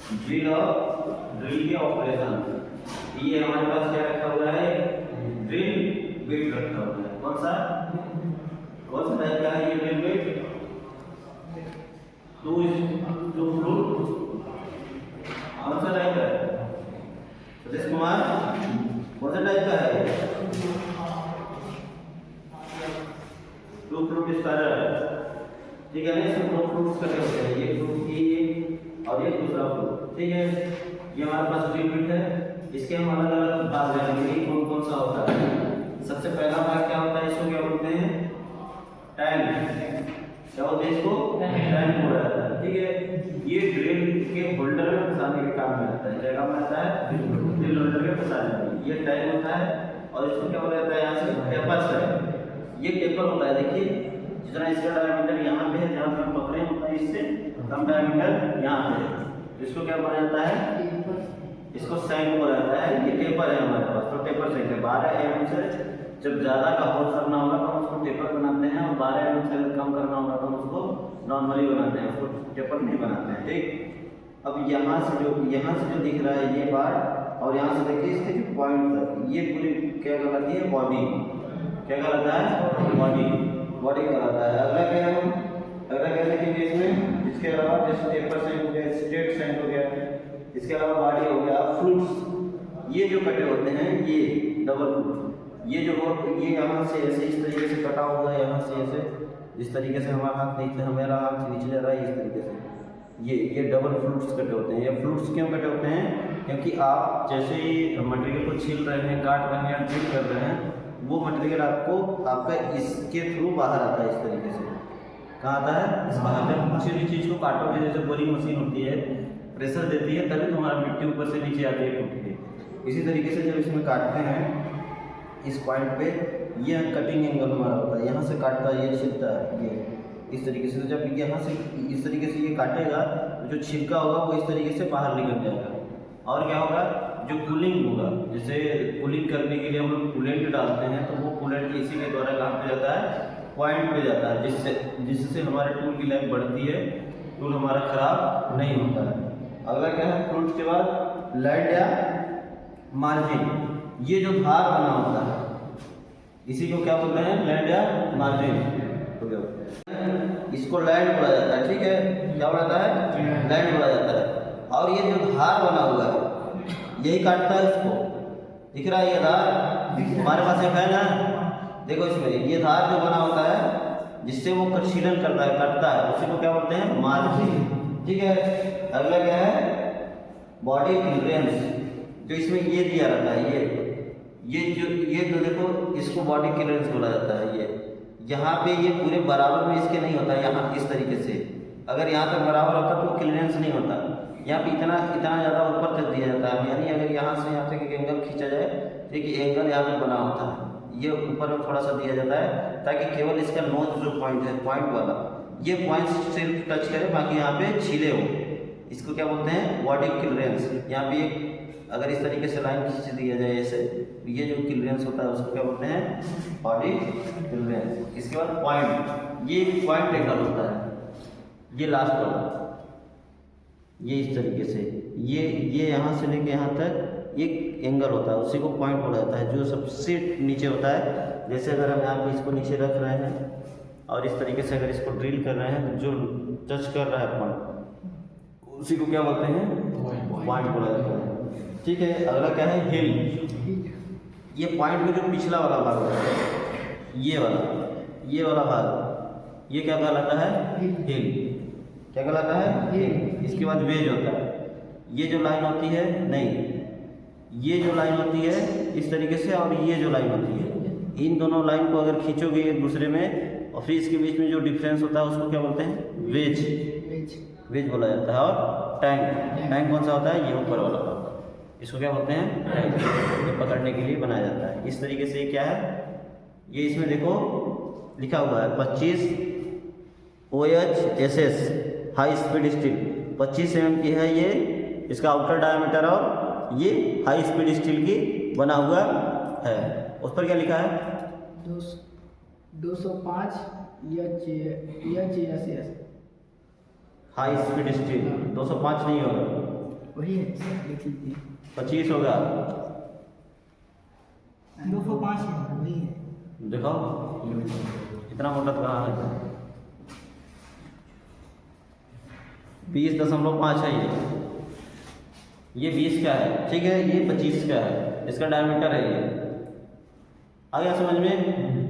Drill के operation. ये हमारे पास क्या रखा हुआ है, ड्रिल बिट रखा हुआ है। कौन सा टाइप का है ये ड्रिल बिट? To flute. कौन सा टाइप का है सतीश कुमार? कौन सा टाइप का है? टू फ्लूट स्टारर। ठीक है, इसमें दो फ्लूट्स कटे होते हैं, ये फ्लूट की और ये दूसरा फ्लूट। ठीक है, ये हमारे पास ड्रिल बिट है। इसके हम अलग अलग भाग जानेंगे कौन कौन सा होता है। सबसे पहला भाग क्या होता है, इसको क्या बोलते हैं? टैंक। क्या बोलते हैं इसको? टैंक बोला जाता है। ठीक है, ये ड्रिल के होल्डर में फंसाने के काम में आता है। क्या काम में आता है? ड्रिल होल्डर में फंसाने में। ये टैंक होता है और इसको क्या बोला जाता है? यहाँ से टेपर्स है। ये टेपर होता है, देखिए जितना इसका डायमीटर यहाँ पे है, जहाँ पे हम पकड़े होता है, इससे कम डायमीटर यहाँ पे है। इसको क्या बोला जाता है? इसको सैंक बोला जाता है। ये टेपर है हमारे पास, तो टेपर सैंक है। 12 mm से जब ज़्यादा का होल करना होगा तो हम उसको टेपर बनाते हैं, और 12 mm से कम करना होगा तो हम उसको नॉर्मली बनाते हैं, उसको टेपर नहीं बनाते हैं। ठीक, अब यहाँ से जो दिख रहा है ये पार्ट, और यहाँ से देखिए इसके जो पॉइंट तक, ये पूरी क्या कहलाती है? बॉडी। क्या कहलाता है? बॉडी कहलाता है। अगला क्या देखेंगे इसमें? इसके अलावा जैसे टेपर सैंक हो गया, स्ट्रेट सैंक हो गया, इसके अलावा बॉडी हो गया, फ्लूट्स। ये जो कटे होते हैं ये डबल फ्लूट, ये जो ये यहाँ से ऐसे इस तरीके से कटा हुआ है, यहाँ से ऐसे इस तरीके से हमारा हाथ नीचे जा रहा है, इस तरीके से ये डबल फ्लूट्स कटे होते हैं। ये फ्लूट्स क्यों कटे होते हैं? क्योंकि आप जैसे ही मटेरियल को छील रहे हैं, काट रहे हैं या ड्रिल कर रहे हैं, वो मटेरियल आपका इसके थ्रू बाहर आता है। इस तरीके से कहाँ आता है? इस बाहर। जब किसी भी चीज़ को काटोगे, जैसे बोरिंग मशीन होती है, प्रेशर देती है, तभी तुम्हारा मिट्टी ऊपर से नीचे आती है टूट के। इसी तरीके से जब इसमें काटते हैं इस पॉइंट पे, ये कटिंग एंगल हमारा होता है, यहाँ से काटता है, ये छिलता है, ये इस तरीके से। जब यहाँ से इस तरीके से ये काटेगा तो जो छिलका होगा वो इस तरीके से बाहर निकल जाएगा। और क्या होगा? जो कूलिंग होगा, जैसे कूलिंग करने के लिए हम लोग कूलेंट डालते हैं, तो वो कूलेंट इसी के द्वारा कहाँ पे जाता है? पॉइंट पे जाता है, जिससे हमारे टूल की लाइफ बढ़ती है, टूल हमारा खराब नहीं होता है। अगला क्या है? फ्लूट के बाद लैंड या मार्जिन। ये जो धार बना होता है, इसी को क्या बोलते हैं? लैंड या मार्जिन। इसको लैंड बोला जाता है। ठीक है, क्या बोला जाता है? लैंड बोला जाता है। और ये जो धार बना हुआ है, यही काटता है उसको। दिख रहा है ये धार हमारे पास एक है ना? देखो इसमें ये धार जो बना होता है, जिससे वो छीलन करता है, काटता है, उसी को क्या बोलते हैं? मार्जिन। ठीक है, अगला क्या है? Body clearance. जो इसमें ये दिया रहता है, ये जो देखो, इसको बॉडी क्लियरेंस बोला जाता है। ये यहाँ पे ये पूरे बराबर में इसके नहीं होता, यहाँ इस तरीके से। अगर यहाँ तक बराबर होता तो क्लियरेंस नहीं होता। यहाँ पे इतना ज़्यादा ऊपर तक दिया जाता है, यानी अगर यहाँ से यहाँ तक एक एंगल खींचा जाए तो एक एंगल यहाँ पे बना होता है, ये ऊपर में थोड़ा सा दिया जाता है, ताकि केवल इसका नोज जो पॉइंट है, पॉइंट वाला, ये पॉइंट सिर्फ टच करे, बाकी यहाँ पे छीले हो। इसको क्या बोलते हैं? Body clearance. यहाँ पे अगर इस तरीके से लाइन खींच दिया जाए ऐसे, ये जो क्लियरेंस होता है उसको क्या बोलते हैं? Body clearance. इसके बाद पॉइंट, ये पॉइंट एंगल होता है, ये लास्ट वाला, ये इस तरीके से, ये यहाँ से लेके यहाँ तक एक एंगल होता है, उसी को पॉइंट बोला जाता है, जो सबसे नीचे होता है। जैसे अगर हम यहाँ पे इसको नीचे रख रहे हैं और इस तरीके से अगर इसको ड्रिल कर रहे हैं, तो जो टच कर रहा है पॉइंट, उसी को क्या बोलते हैं? पॉइंट बोला जाता है। ठीक है, अगला क्या है? हिल। ये पॉइंट में जो पिछला वाला भाग होता है, ये वाला भाग, ये क्या कहलाता है? हिल। क्या कहलाता है? हिल। इसके बाद वेज होता है। ये जो लाइन होती है, नहीं, ये जो लाइन होती है इस तरीके से, और ये जो लाइन होती है, इन दोनों लाइन को अगर खींचोगे एक दूसरे में, और फिर इसके बीच में जो डिफरेंस होता है उसको क्या बोलते हैं? वेज बोला जाता है। और टैंक कौन सा होता है? ये ऊपर वाला, इसको क्या बोलते हैं? टैंक। ये पकड़ने के लिए बनाया जाता है। इस तरीके से क्या है? ये इसमें देखो लिखा हुआ है 25 OHSS high speed steel, 25 mm की है ये, इसका आउटर डायमीटर, और ये हाई स्पीड स्टील की बना हुआ है। उस पर क्या लिखा है? 205 HSS हाई स्पीड स्टील। 205 नहीं होगा, वही है सर, देख लीजिए 25 होगा। 205 है, वही है। देखो इतना मोटा तो कहाँ है? 20.5 है ये 20 का है, ठीक है, ये 25 का है, इसका डायमीटर है ये। आ गया समझ में?